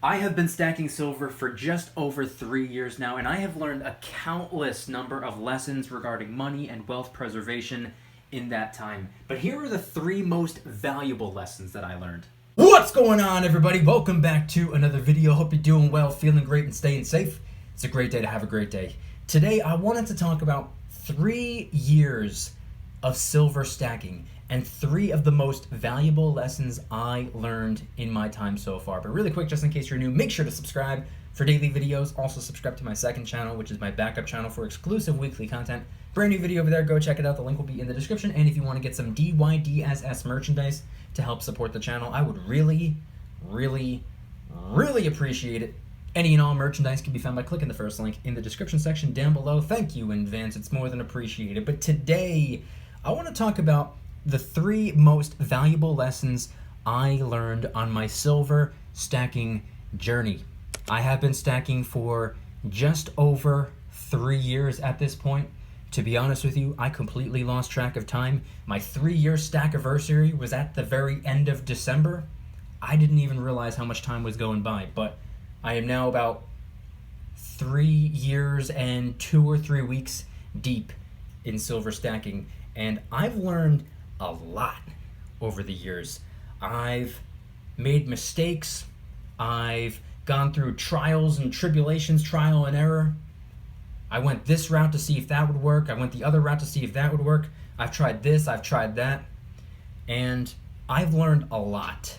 I have been stacking silver for just over 3 years now, and I have learned a countless number of lessons regarding money and wealth preservation in that time. But here are the 3 most valuable lessons that I learned. What's going on, everybody? Welcome back to another video. Hope you're doing well, feeling great, and staying safe. It's a great day to have a great day. Today, I wanted to talk about 3 years of silver stacking and 3 of the most valuable lessons I learned in my time so far. But really quick, just in case you're new, make sure to subscribe for daily videos. Also subscribe to my second channel, which is my backup channel for exclusive weekly content. Brand new video over there, go check it out. The link will be in the description. And if you want to get some DYDSS merchandise to help support the channel, I would really appreciate it. Any and all merchandise can be found by clicking the first link in the description section down below. Thank you in advance, it's more than appreciated. But today, I want to talk about the 3 most valuable lessons I learned on my silver stacking journey. I have been stacking for just over 3 years at this point. To be honest with you, I completely lost track of time. My 3-year stack anniversary was at the very end of December. I didn't even realize how much time was going by, but I am now about 3 years and 2 or 3 weeks deep in silver stacking, and I've learned a lot over the years. I've made mistakes. I've gone through trials and tribulations, trial and error. I went this route to see if that would work. I went the other route to see if that would work. I've tried this, I've tried that, and I've learned a lot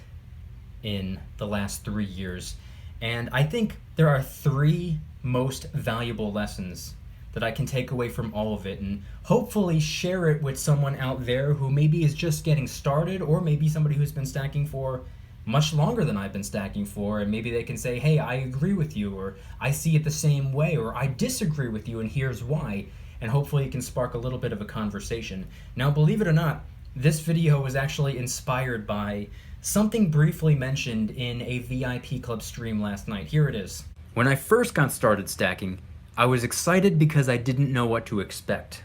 in the last 3 years. And I think there are 3 most valuable lessons that I can take away from all of it and hopefully share it with someone out there who maybe is just getting started, or maybe somebody who's been stacking for much longer than I've been stacking for, and maybe they can say, hey, I agree with you, or I see it the same way, or I disagree with you and here's why, and hopefully it can spark a little bit of a conversation. Now, believe it or not, this video was actually inspired by something briefly mentioned in a VIP Club stream last night. Here it is. When I first got started stacking, I was excited because I didn't know what to expect.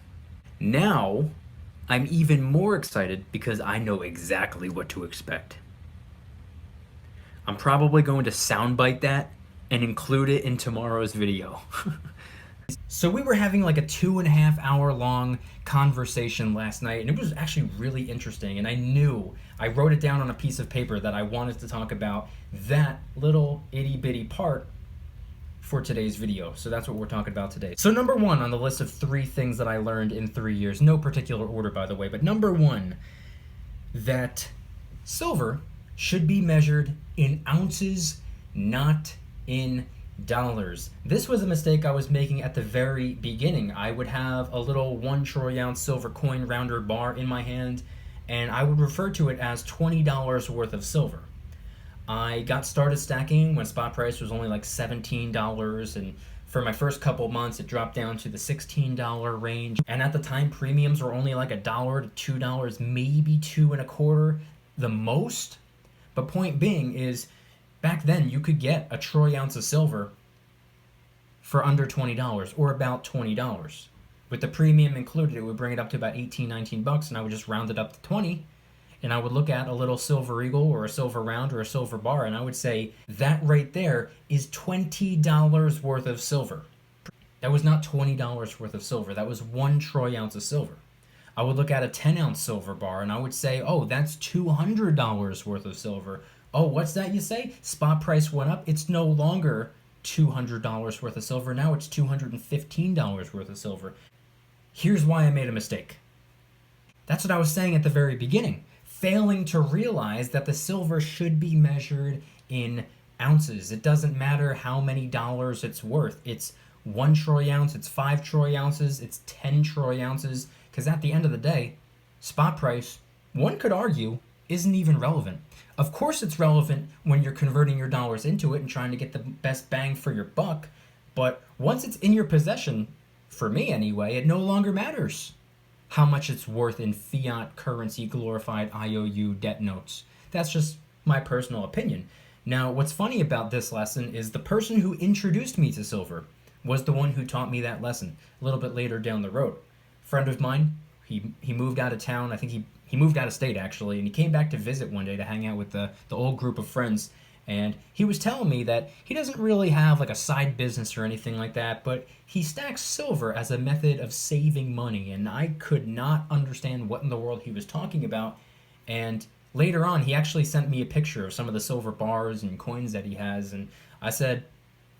Now, I'm even more excited because I know exactly what to expect. I'm probably going to soundbite that and include it in tomorrow's video. So we were having like a 2.5 hour long conversation last night, and it was actually really interesting, and I wrote it down on a piece of paper that I wanted to talk about that little itty bitty part for today's video. So that's what we're talking about today. So number 1 on the list of 3 things that I learned in 3 years, no particular order by the way, but number 1, that silver should be measured in ounces, not in dollars. This was a mistake I was making at the very beginning. I would have a little 1 troy ounce silver coin rounder bar in my hand, and I would refer to it as $20 worth of silver. I got started stacking when spot price was only like $17, and for my first couple months it dropped down to the $16 range, and at the time premiums were only like $1 to $2, maybe $2.25 the most. But point being is, back then you could get a troy ounce of silver for under $20, or about $20. With the premium included, it would bring it up to about 18, 19 bucks, and I would just round it up to 20. And I would look at a little silver eagle or a silver round or a silver bar, and I would say, that right there is $20 worth of silver. That was not $20 worth of silver. That was 1 troy ounce of silver. I would look at a 10-ounce silver bar, and I would say, oh, that's $200 worth of silver. Oh, what's that you say? Spot price went up. It's no longer $200 worth of silver. Now it's $215 worth of silver. Here's why I made a mistake. That's what I was saying at the very beginning. Failing to realize that the silver should be measured in ounces. It doesn't matter how many dollars it's worth. It's 1 troy ounce, it's 5 troy ounces, it's 10 troy ounces, because at the end of the day, spot price, one could argue, isn't even relevant. Of course it's relevant when you're converting your dollars into it and trying to get the best bang for your buck, but once it's in your possession, for me anyway, it no longer matters how much it's worth in fiat currency glorified IOU debt notes. That's just my personal opinion. Now, what's funny about this lesson is the person who introduced me to silver was the one who taught me that lesson a little bit later down the road. A friend of mine, he moved out of town. I think he moved out of state actually, and he came back to visit one day to hang out with the old group of friends. And he was telling me that he doesn't really have like a side business or anything like that, but he stacks silver as a method of saving money. And I could not understand what in the world he was talking about. And later on, he actually sent me a picture of some of the silver bars and coins that he has. And I said,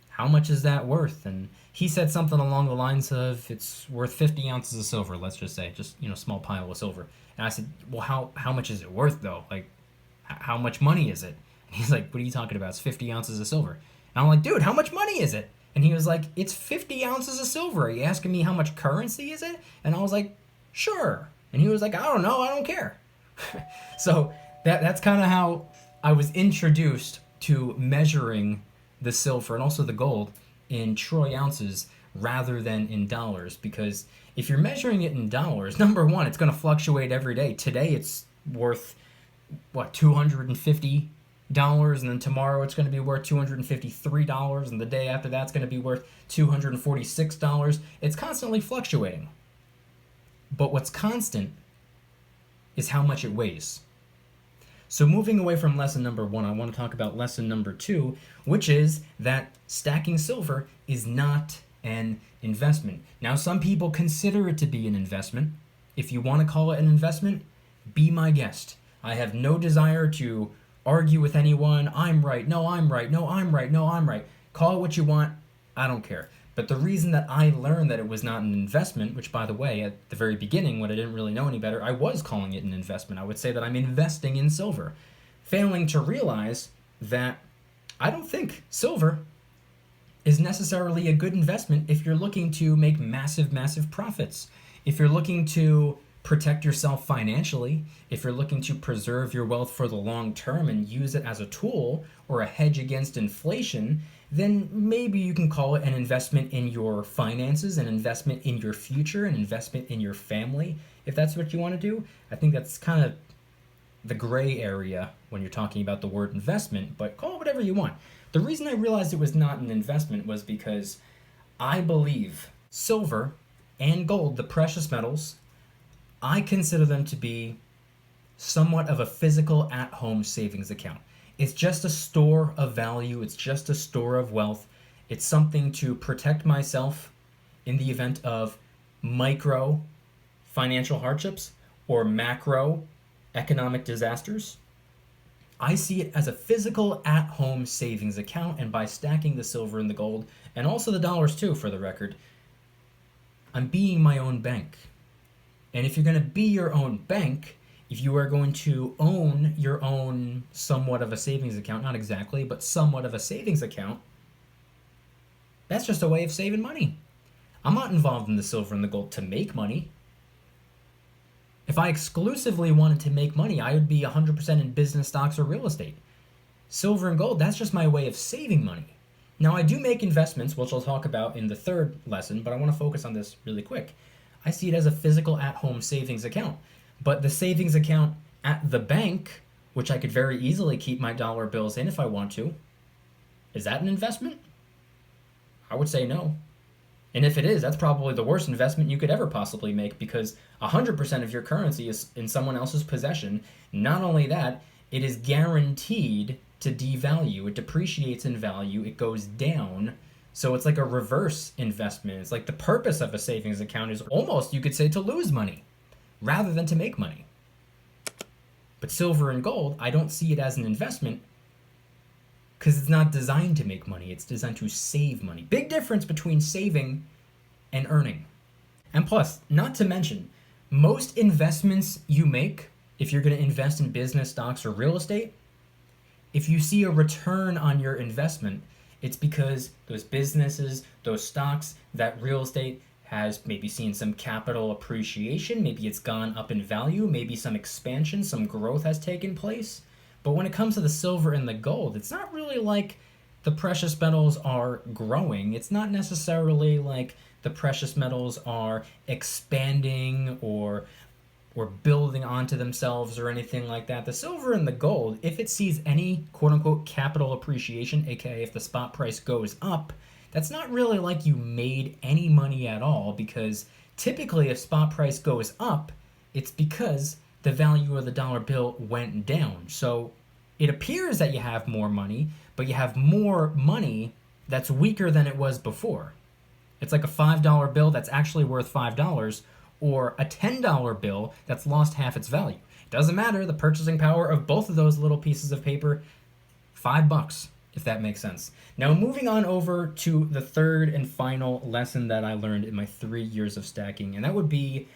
how much is that worth? And he said something along the lines of, it's worth 50 ounces of silver, let's just say, just, small pile of silver. And I said, well, how much is it worth though? Like, how much money is it? And he's like, what are you talking about? It's 50 ounces of silver. And I'm like, dude, how much money is it? And he was like, it's 50 ounces of silver. Are you asking me how much currency is it? And I was like, sure. And he was like, I don't know, I don't care. So that's kind of how I was introduced to measuring the silver and also the gold in troy ounces rather than in dollars, because if you're measuring it in dollars, number one, it's going to fluctuate every day. Today it's worth $250, and then tomorrow it's going to be worth $253, and the day after that's going to be worth $246. It's constantly fluctuating. But what's constant is how much it weighs. So moving away from lesson number 1, I want to talk about lesson number 2, which is that stacking silver is not an investment. Now, some people consider it to be an investment. If you want to call it an investment, be my guest. I have no desire to argue with anyone. I'm right. No, I'm right. No, I'm right. No, I'm right. Call it what you want. I don't care. But the reason that I learned that it was not an investment, which, by the way, at the very beginning, when I didn't really know any better, I was calling it an investment. I would say that I'm investing in silver, failing to realize that I don't think silver is necessarily a good investment if you're looking to make massive, massive profits. If you're looking to protect yourself financially, if you're looking to preserve your wealth for the long term and use it as a tool or a hedge against inflation, then maybe you can call it an investment in your finances, an investment in your future, an investment in your family, if that's what you want to do. I think that's kind of the gray area when you're talking about the word investment, but call it whatever you want. The reason I realized it was not an investment was because I believe silver and gold, the precious metals, I consider them to be somewhat of a physical at-home savings account. It's just a store of value. It's just a store of wealth. It's something to protect myself in the event of micro financial hardships or macro economic disasters. I see it as a physical at-home savings account, and by stacking the silver and the gold, and also the dollars too, for the record, I'm being my own bank. And if you're going to be your own bank, if you are going to own your own somewhat of a savings account, not exactly, but somewhat of a savings account, that's just a way of saving money. I'm not involved in the silver and the gold to make money. If I exclusively wanted to make money, I would be 100% in business, stocks, or real estate. Silver and gold, that's just my way of saving money. Now, I do make investments, which I'll talk about in the third lesson, but I want to focus on this really quick. I see it as a physical at-home savings account. But the savings account at the bank, which I could very easily keep my dollar bills in if I want to, is that an investment? I would say no. And if it is, that's probably the worst investment you could ever possibly make, because 100% of your currency is in someone else's possession. Not only that, it is guaranteed to devalue. It depreciates in value. It goes down. So it's like a reverse investment. It's like the purpose of a savings account is almost, you could say, to lose money rather than to make money. But silver and gold, I don't see it as an investment because it's not designed to make money. It's designed to save money. Big difference between saving and earning. And plus, not to mention, most investments you make, if you're going to invest in business, stocks, or real estate, if you see a return on your investment, it's because those businesses, those stocks, that real estate has maybe seen some capital appreciation, maybe it's gone up in value, maybe some expansion, some growth has taken place. But when it comes to the silver and the gold, it's not really like the precious metals are growing. It's not necessarily like the precious metals are expanding or building onto themselves or anything like that. The silver and the gold, if it sees any quote-unquote capital appreciation, aka if the spot price goes up, that's not really like you made any money at all, because typically if spot price goes up, it's because the value of the dollar bill went down. So it appears that you have more money, but you have more money that's weaker than it was before. It's like a $5 bill that's actually worth $5, or a $10 bill that's lost half its value. It doesn't matter, the purchasing power of both of those little pieces of paper, $5, if that makes sense. Now, moving on over to the third and final lesson that I learned in my 3 years of stacking, and that would be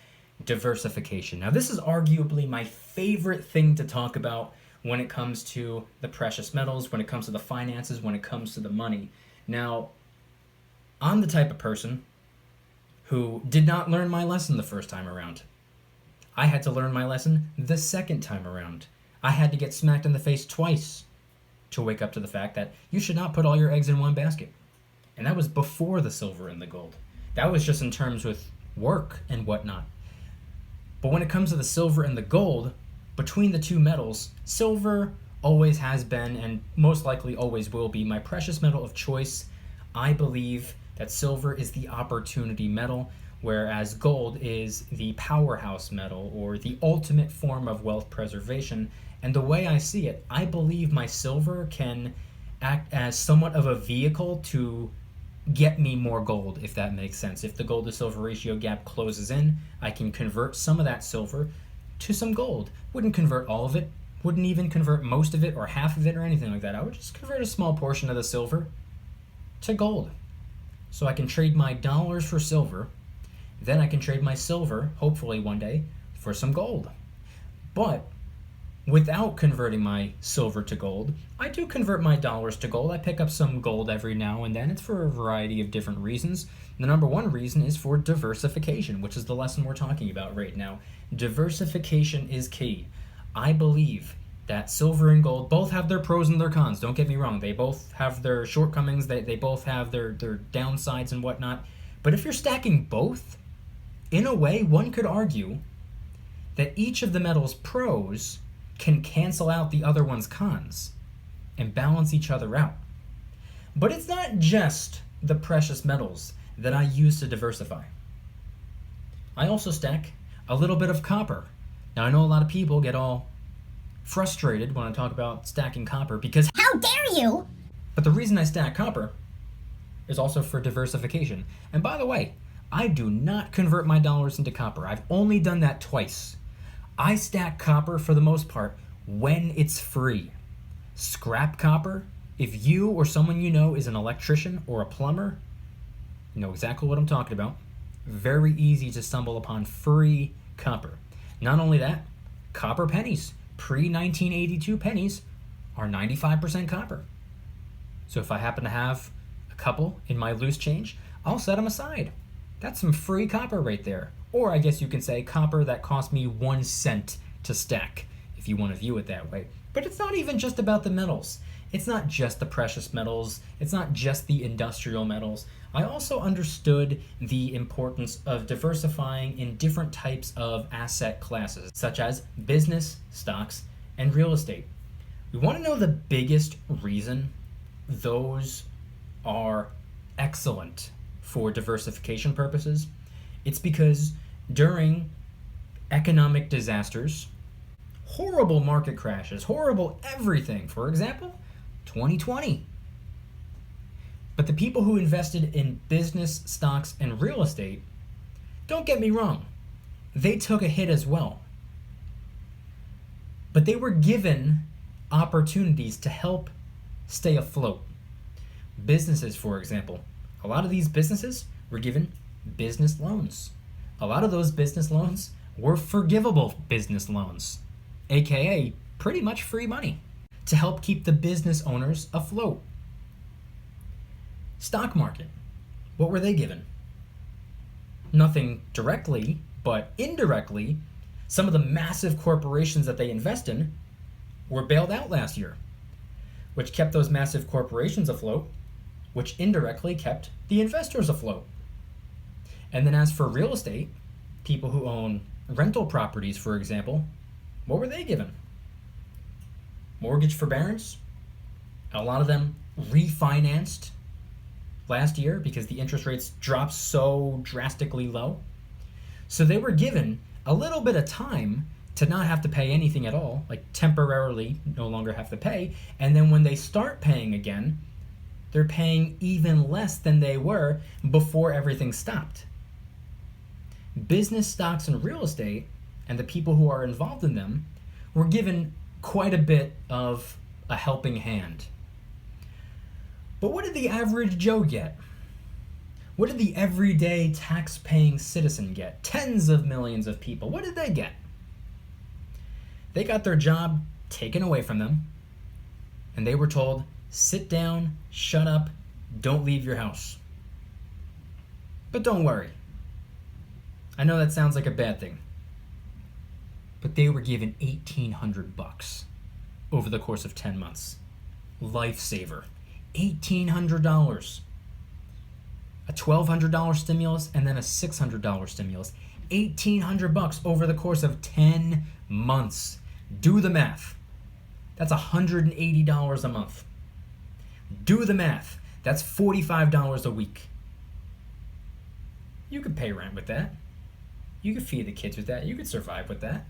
diversification. Now, this is arguably my favorite thing to talk about when it comes to the precious metals, when it comes to the finances, when it comes to the money. Now, I'm the type of person who did not learn my lesson the first time around. I had to learn my lesson the second time around. I had to get smacked in the face twice to wake up to the fact that you should not put all your eggs in one basket. And that was before the silver and the gold. That was just in terms with work and whatnot. But when it comes to the silver and the gold, between the two metals, silver always has been and most likely always will be my precious metal of choice. I believe that silver is the opportunity metal, whereas gold is the powerhouse metal or the ultimate form of wealth preservation. And the way I see it, I believe my silver can act as somewhat of a vehicle to get me more gold, if that makes sense. If the gold to silver ratio gap closes in, I can convert some of that silver to some gold. Wouldn't convert all of it, wouldn't even convert most of it or half of it or anything like that. I would just convert a small portion of the silver to gold. So I can trade my dollars for silver, then I can trade my silver, hopefully one day, for some gold. But without converting my silver to gold, I do convert my dollars to gold. I pick up some gold every now and then. It's for a variety of different reasons. The number one reason is for diversification, which is the lesson we're talking about right now. Diversification is key. I believe that silver and gold both have their pros and their cons. Don't get me wrong. They both have their shortcomings. They both have their downsides and whatnot. But if you're stacking both, in a way, one could argue that each of the metal's pros can cancel out the other one's cons and balance each other out. But it's not just the precious metals that I use to diversify. I also stack a little bit of copper. Now, I know a lot of people get all frustrated when I talk about stacking copper because how dare you? But the reason I stack copper is also for diversification. And by the way, I do not convert my dollars into copper. I've only done that twice. I stack copper for the most part when it's free. Scrap copper, if you or someone you know is an electrician or a plumber, you know exactly what I'm talking about. Very easy to stumble upon free copper. Not only that, copper pennies, pre-1982 pennies, are 95% copper. So if I happen to have a couple in my loose change, I'll set them aside. That's some free copper right there. Or I guess you can say copper that cost me 1 cent to stack, if you want to view it that way. But it's not even just about the metals. It's not just the precious metals. It's not just the industrial metals. I also understood the importance of diversifying in different types of asset classes, such as business, stocks, and real estate. We want to know the biggest reason those are excellent for diversification purposes. It's because during economic disasters, horrible market crashes, horrible everything, for example, 2020. But the people who invested in business, stocks, and real estate, don't get me wrong, they took a hit as well. But they were given opportunities to help stay afloat. Businesses, for example, a lot of these businesses were given business loans. A lot of those business loans were forgivable business loans, aka pretty much free money, to help keep the business owners afloat. Stock market, what were they given? Nothing directly, but indirectly, some of the massive corporations that they invest in were bailed out last year, which kept those massive corporations afloat, which indirectly kept the investors afloat. And then as for real estate, people who own rental properties, for example, what were they given? Mortgage forbearance. A lot of them refinanced last year because the interest rates dropped so drastically low. So they were given a little bit of time to not have to pay anything at all, like temporarily no longer have to pay, and then when they start paying again, they're paying even less than they were before everything stopped. Business stocks and real estate, and the people who are involved in them, were given quite a bit of a helping hand. But what did the average Joe get? What did the everyday tax-paying citizen get? Tens of millions of people. What did they get? They got their job taken away from them, and they were told, sit down, shut up, don't leave your house. But don't worry. I know that sounds like a bad thing, but they were given $1,800 over the course of 10 months. Lifesaver. $1,800. A $1,200 stimulus and then a $600 stimulus. $1,800 over the course of 10 months. Do the math. That's $180 a month. Do the math. That's $45 a week. You could pay rent with that. You could feed the kids with that. You could survive with that.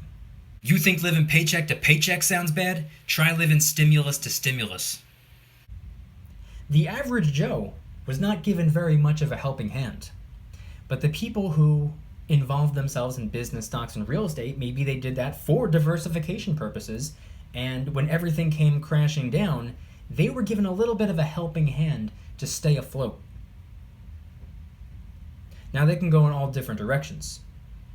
You think living paycheck to paycheck sounds bad? Try living stimulus to stimulus. The average Joe was not given very much of a helping hand. But the people who involved themselves in business, stocks, and real estate, maybe they did that for diversification purposes, and when everything came crashing down, they were given a little bit of a helping hand to stay afloat. Now they can go in all different directions.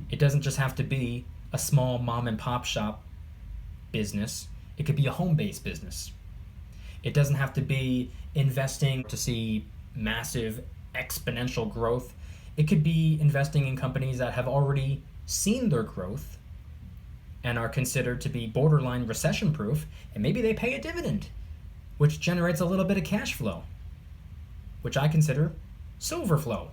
It doesn't just have to be a small mom and pop shop business. It could be a home-based business. It doesn't have to be investing to see massive exponential growth. It could be investing in companies that have already seen their growth and are considered to be borderline recession-proof, and maybe they pay a dividend, which generates a little bit of cash flow, which I consider silver flow.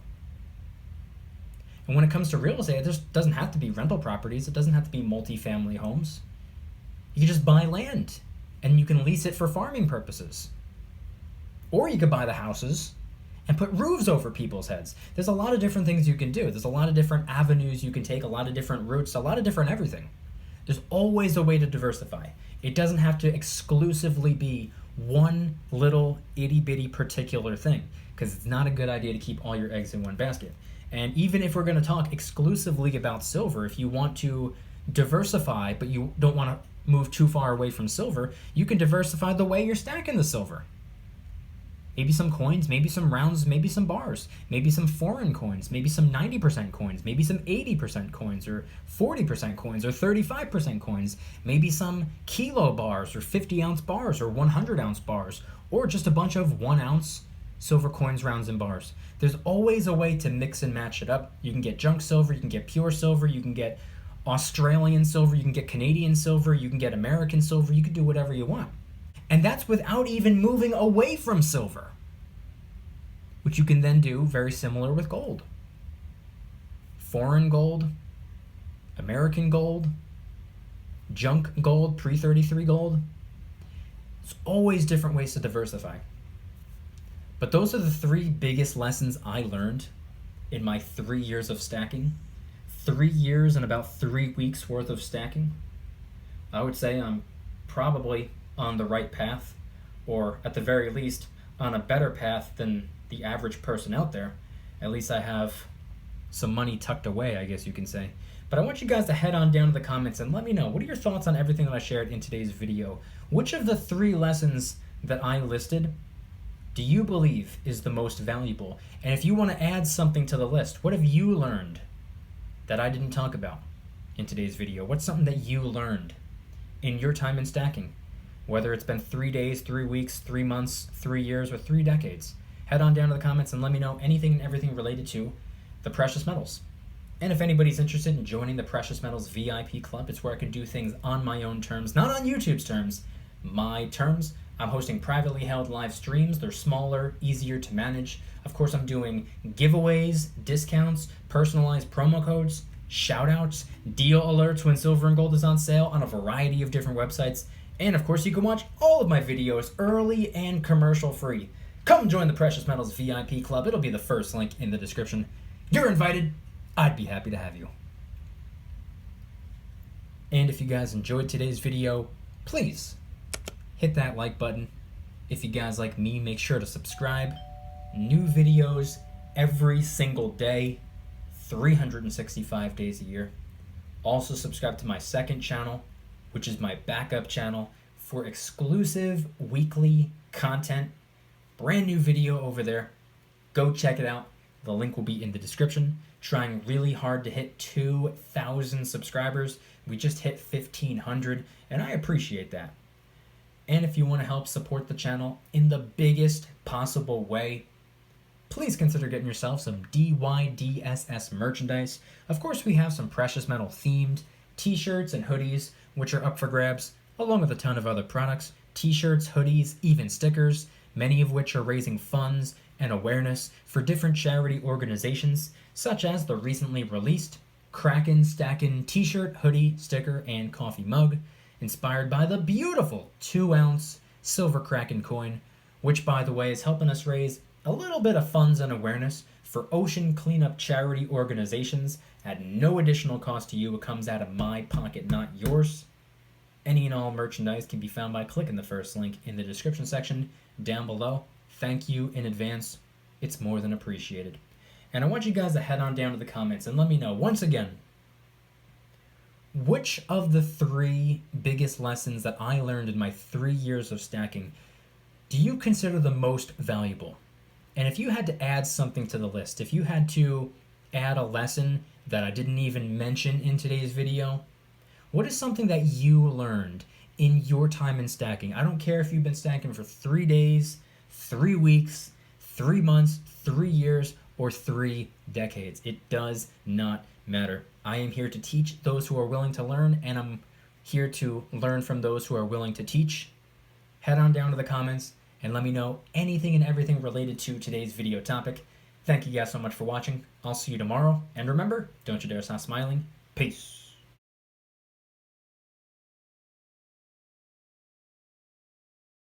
And when it comes to real estate, it just doesn't have to be rental properties. It doesn't have to be multifamily homes. You can just buy land, and you can lease it for farming purposes. Or you could buy the houses and put roofs over people's heads. There's a lot of different things you can do. There's a lot of different avenues you can take, a lot of different routes, a lot of different everything. There's always a way to diversify. It doesn't have to exclusively be one little itty-bitty particular thing, because it's not a good idea to keep all your eggs in one basket. And even if we're going to talk exclusively about silver, if you want to diversify, but you don't want to move too far away from silver, you can diversify the way you're stacking the silver. Maybe some coins, maybe some rounds, maybe some bars, maybe some foreign coins, maybe some 90% coins, maybe some 80% coins, or 40% coins, or 35% coins, maybe some kilo bars, or 50-ounce bars, or 100-ounce bars, or just a bunch of 1-ounce silver coins, rounds, and bars. There's always a way to mix and match it up. You can get junk silver, you can get pure silver, you can get Australian silver, you can get Canadian silver, you can get American silver, you can do whatever you want. And that's without even moving away from silver, which you can then do very similar with gold. Foreign gold, American gold, junk gold, pre-33 gold. There's always different ways to diversify. But those are the 3 biggest lessons I learned in my 3 years of stacking. 3 years and about 3 weeks worth of stacking. I would say I'm probably on the right path, or at the very least on a better path than the average person out there. At least I have some money tucked away, I guess you can say. But I want you guys to head on down to the comments and let me know, what are your thoughts on everything that I shared in today's video? Which of the 3 lessons that I listed do you believe is the most valuable? And if you want to add something to the list, what have you learned that I didn't talk about in today's video? What's something that you learned in your time in stacking? Whether it's been 3 days, 3 weeks, 3 months, 3 years, or 3 decades. Head on down to the comments and let me know anything and everything related to the precious metals. And if anybody's interested in joining the Precious Metals VIP Club, it's where I can do things on my own terms, not on YouTube's terms, my terms. I'm hosting privately held live streams. They're smaller, easier to manage. Of course, I'm doing giveaways, discounts, personalized promo codes, shout-outs, deal alerts when silver and gold is on sale on a variety of different websites. And of course, you can watch all of my videos early and commercial-free. Come join the Precious Metals VIP Club. It'll be the first link in the description. You're invited. I'd be happy to have you. And if you guys enjoyed today's video, please hit that like button. If you guys like me, make sure to subscribe. New videos every single day, 365 days a year. Also subscribe to my second channel, which is my backup channel for exclusive weekly content. Brand new video over there. Go check it out. The link will be in the description. Trying really hard to hit 2,000 subscribers. We just hit 1,500, and I appreciate that. And if you want to help support the channel in the biggest possible way, please consider getting yourself some DYDSS merchandise. Of course, we have some precious metal themed t-shirts and hoodies, which are up for grabs, along with a ton of other products. T-shirts, hoodies, even stickers, many of which are raising funds and awareness for different charity organizations, such as the recently released Kraken Stackin' t-shirt, hoodie, sticker, and coffee mug, inspired by the beautiful 2-ounce silver Kraken coin, which, by the way, is helping us raise a little bit of funds and awareness for ocean cleanup charity organizations at no additional cost to you. It comes out of my pocket, not yours. Any and all merchandise can be found by clicking the first link in the description section down below. Thank you in advance. It's more than appreciated. And I want you guys to head on down to the comments and let me know, once again, which of the 3 biggest lessons that I learned in my 3 years of stacking do you consider the most valuable? And if you had to add something to the list, if you had to add a lesson that I didn't even mention in today's video, what is something that you learned in your time in stacking? I don't care if you've been stacking for 3 days, 3 weeks, 3 months, 3 years, or 3 decades. It does not matter. I am here to teach those who are willing to learn, and I'm here to learn from those who are willing to teach. Head on down to the comments and let me know anything and everything related to today's video topic. Thank you guys so much for watching. I'll see you tomorrow. And remember, don't you dare stop smiling. Peace.